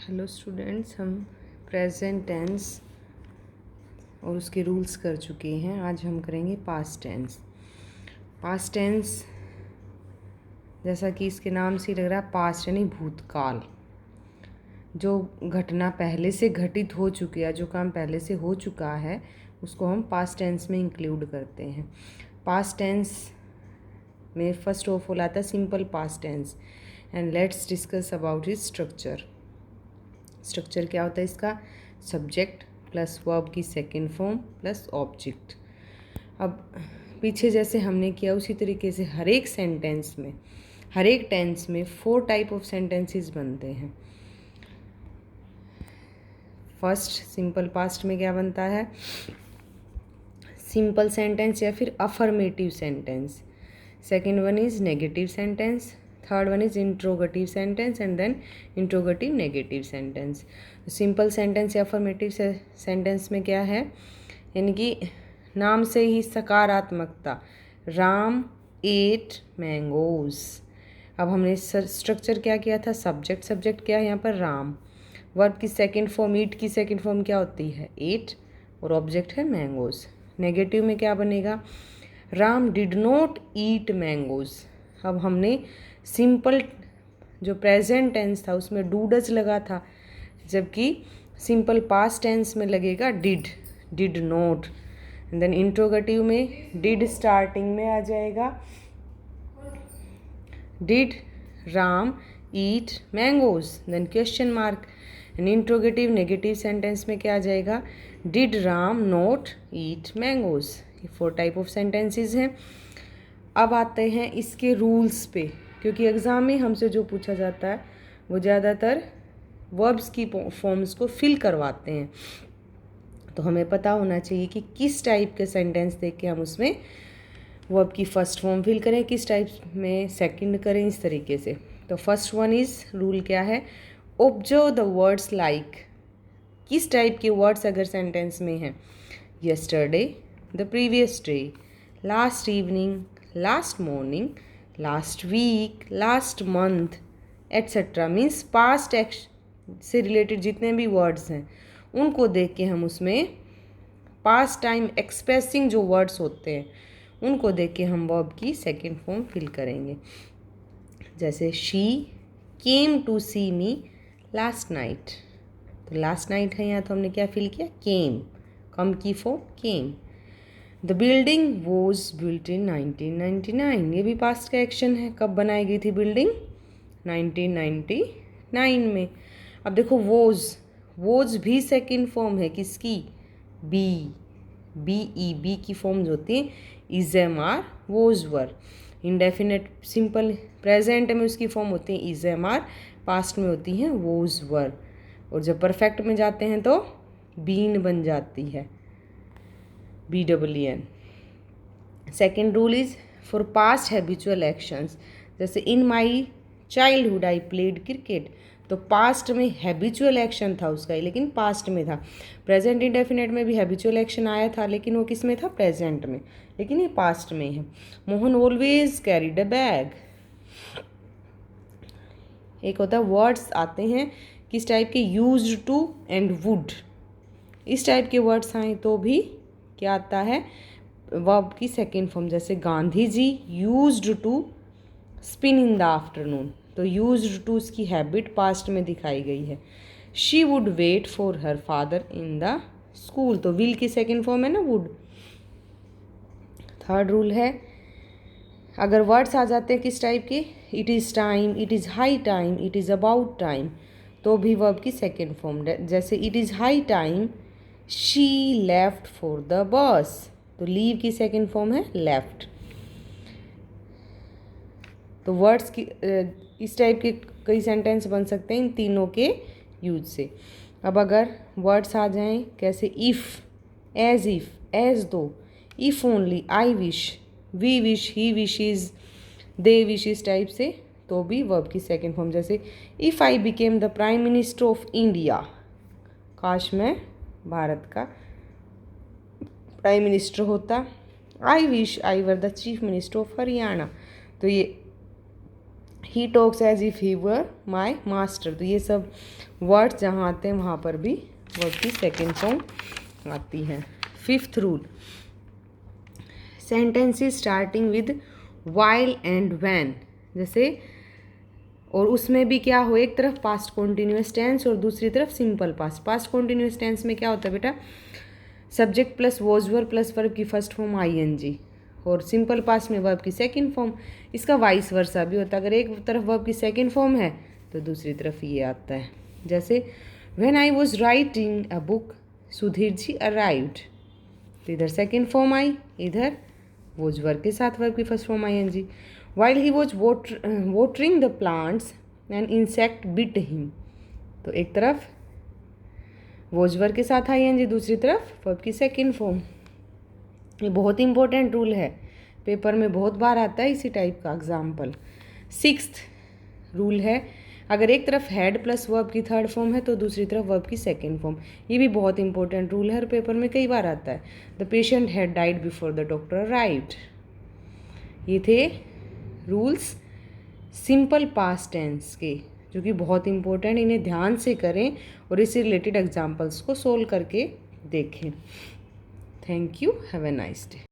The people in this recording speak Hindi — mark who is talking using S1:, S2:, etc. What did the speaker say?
S1: हेलो स्टूडेंट्स, हम प्रेजेंट टेंस और उसके रूल्स कर चुके हैं। आज हम करेंगे पास्ट टेंस। पास्ट टेंस जैसा कि इसके नाम से लग रहा है, पास्ट यानी भूतकाल। जो घटना पहले से घटित हो चुकी है, जो काम पहले से हो चुका है, उसको हम पास्ट टेंस में इंक्लूड करते हैं। पास्ट टेंस में फर्स्ट ऑफ ऑल आता है simple past tense, and let's discuss about its structure. Structure क्या होता है इसका? सब्जेक्ट प्लस वर्ब की सेकेंड फॉर्म प्लस ऑब्जेक्ट। अब पीछे जैसे हमने किया उसी तरीके से हर एक सेंटेंस में, हर एक टेंस में 4 टाइप ऑफ सेंटेंसेस बनते हैं। फर्स्ट सिंपल पास्ट में क्या बनता है? सिंपल सेंटेंस या फिर affirmative sentence. Second one is negative sentence, third one is interrogative sentence, and then interrogative negative sentence. Simple sentence या अफर्मेटिव सेंटेंस में क्या है, यानी कि नाम से ही सकारात्मकता। Ram ate mangoes. अब हमने स्ट्रक्चर क्या किया था? सब्जेक्ट, सब्जेक्ट क्या है यहाँ पर? राम। वर्ब की सेकेंड फॉर्म, ईट की सेकेंड फॉर्म क्या होती है? एट, और ऑब्जेक्ट है मैंगोज। नेगेटिव में क्या बनेगा? Ram did not eat mangoes. अब हमने सिंपल जो प्रेजेंट टेंस था उसमें डू डज लगा था, जबकि सिंपल पास्ट टेंस में लगेगा did, did not. Then interrogative में डिड स्टार्टिंग में आ जाएगा, did Ram eat mangoes, then question mark. And interrogative negative sentence में क्या आ जाएगा? Did Ram not eat mangoes. ये 4 टाइप ऑफ सेंटेंसेस हैं। अब आते हैं इसके रूल्स पे, क्योंकि एग्ज़ाम में हमसे जो पूछा जाता है वो ज़्यादातर वर्ब्स की फॉर्म्स को फिल करवाते हैं, तो हमें पता होना चाहिए कि किस टाइप के सेंटेंस देख के हम उसमें वर्ब की फर्स्ट फॉर्म फिल करें, किस टाइप में सेकंड करें, इस तरीके से। तो फर्स्ट वन इज़, रूल क्या है? Observe the words like. किस टाइप के वर्ड्स अगर सेंटेंस में हैं? Yesterday, the previous day, last evening, last morning, last week, last month, etcetera. Means past action से रिलेटेड जितने भी वर्ड्स हैं उनको देख के हम उसमें पास्ट टाइम एक्सप्रेसिंग जो वर्ड्स होते हैं उनको देख के हम वर्ब की सेकेंड फॉर्म फिल करेंगे। जैसे she came to see me last night, तो लास्ट नाइट है यहाँ, तो हमने क्या फिल किया? केम, कम की form came. The building was built in 1999, ये भी पास्ट का एक्शन है। कब बनाई गई थी बिल्डिंग? 1999 में। अब देखो वॉज भी सेकेंड फॉर्म है किसकी? बी, बी ई, बी की फॉर्म्स होती हैं is am are, was were. Indefinite simple present में उसकी फॉर्म होती है इज एम आर, पास्ट में होती हैं वॉज वर, और जब परफेक्ट में जाते हैं तो बीन बन जाती है, BWN। Second rule is for past habitual actions. जैसे in my childhood I played cricket, तो पास्ट में हैबिचुअल एक्शन था उसका, लेकिन पास्ट में था। प्रेजेंट इंडेफिनेट में भी हैबिचुअल एक्शन आया था, लेकिन वो किस में था? प्रेजेंट में, लेकिन ये पास्ट में है। Mohan always carried a bag. एक होता है वर्ड्स आते हैं किस टाइप के? Used to and would. इस टाइप के वर्ड्स आए तो भी क्या आता है? वर्ब की सेकेंड फॉर्म। जैसे Gandhi ji used to spin in the afternoon, तो यूज्ड टू उसकी हैबिट पास्ट में दिखाई गई है। She would wait for her father in the school, तो विल की सेकेंड फॉर्म है ना, वुड। थर्ड रूल है, अगर वर्ड्स आ जाते हैं किस टाइप के? It is time, it is high time, it is about time, तो भी वर्ब की सेकेंड फॉर्म। जैसे it is high time she left for the bus, तो लीव की सेकेंड फॉर्म है लेफ्ट। तो वर्ड्स की इस टाइप के कई सेंटेंस बन सकते हैं इन तीनों के यूज से। अब अगर वर्ड्स आ जाएं कैसे? If, as if, as though, if only, I wish, we wish, he wishes, they wish, इस टाइप से, तो भी वर्ब की सेकेंड फॉर्म। जैसे if I became the prime minister of India, काश मैं भारत का प्राइम मिनिस्टर होता। I wish I were the chief minister of Haryana, तो ये he talks as if he were my master. तो ये सब वर्ड्स जहाँ आते हैं वहाँ पर भी वर्ब की सेकेंड फॉर्म आती है। Fifth rule, sentences starting with while and when, जैसे और उसमें भी क्या हो, एक तरफ पास्ट कॉन्टिन्यूस टेंस और दूसरी तरफ simple past. Past continuous tense में क्या होता है बेटा, subject plus was verb plus verb की फर्स्ट फॉर्म आईएनजी, और सिंपल पास्ट में वर्ब की सेकंड फॉर्म। इसका वाइस वर्सा भी होता है, अगर एक तरफ वर्ब की सेकंड फॉर्म है तो दूसरी तरफ ये आता है। जैसे when I was writing a book Sudhir ji arrived, तो इधर सेकंड फॉर्म आई, इधर वॉज वर्ब के साथ वर्ब की first form I N G. While he was watering the plants and insect bit him, तो एक तरफ वॉज वर्ब के साथ आईएनजी, दूसरी तरफ वर्ब की सेकंड फॉर्म। ये बहुत इंपॉर्टेंट रूल है, पेपर में बहुत बार आता है इसी टाइप का एग्जाम्पल। सिक्स्थ रूल है, अगर एक तरफ हैड प्लस वर्ब की थर्ड फॉर्म है तो दूसरी तरफ वर्ब की सेकंड फॉर्म। ये भी बहुत इंपॉर्टेंट रूल है, हर पेपर में कई बार आता है। The patient had died before the doctor arrived. ये थे रूल्स सिंपल पास्ट टेंस के, जो कि बहुत इंपॉर्टेंट, इन्हें ध्यान से करें और इससे रिलेटेड एग्जाम्पल्स को सोल्व करके देखें। Thank you, have a nice day.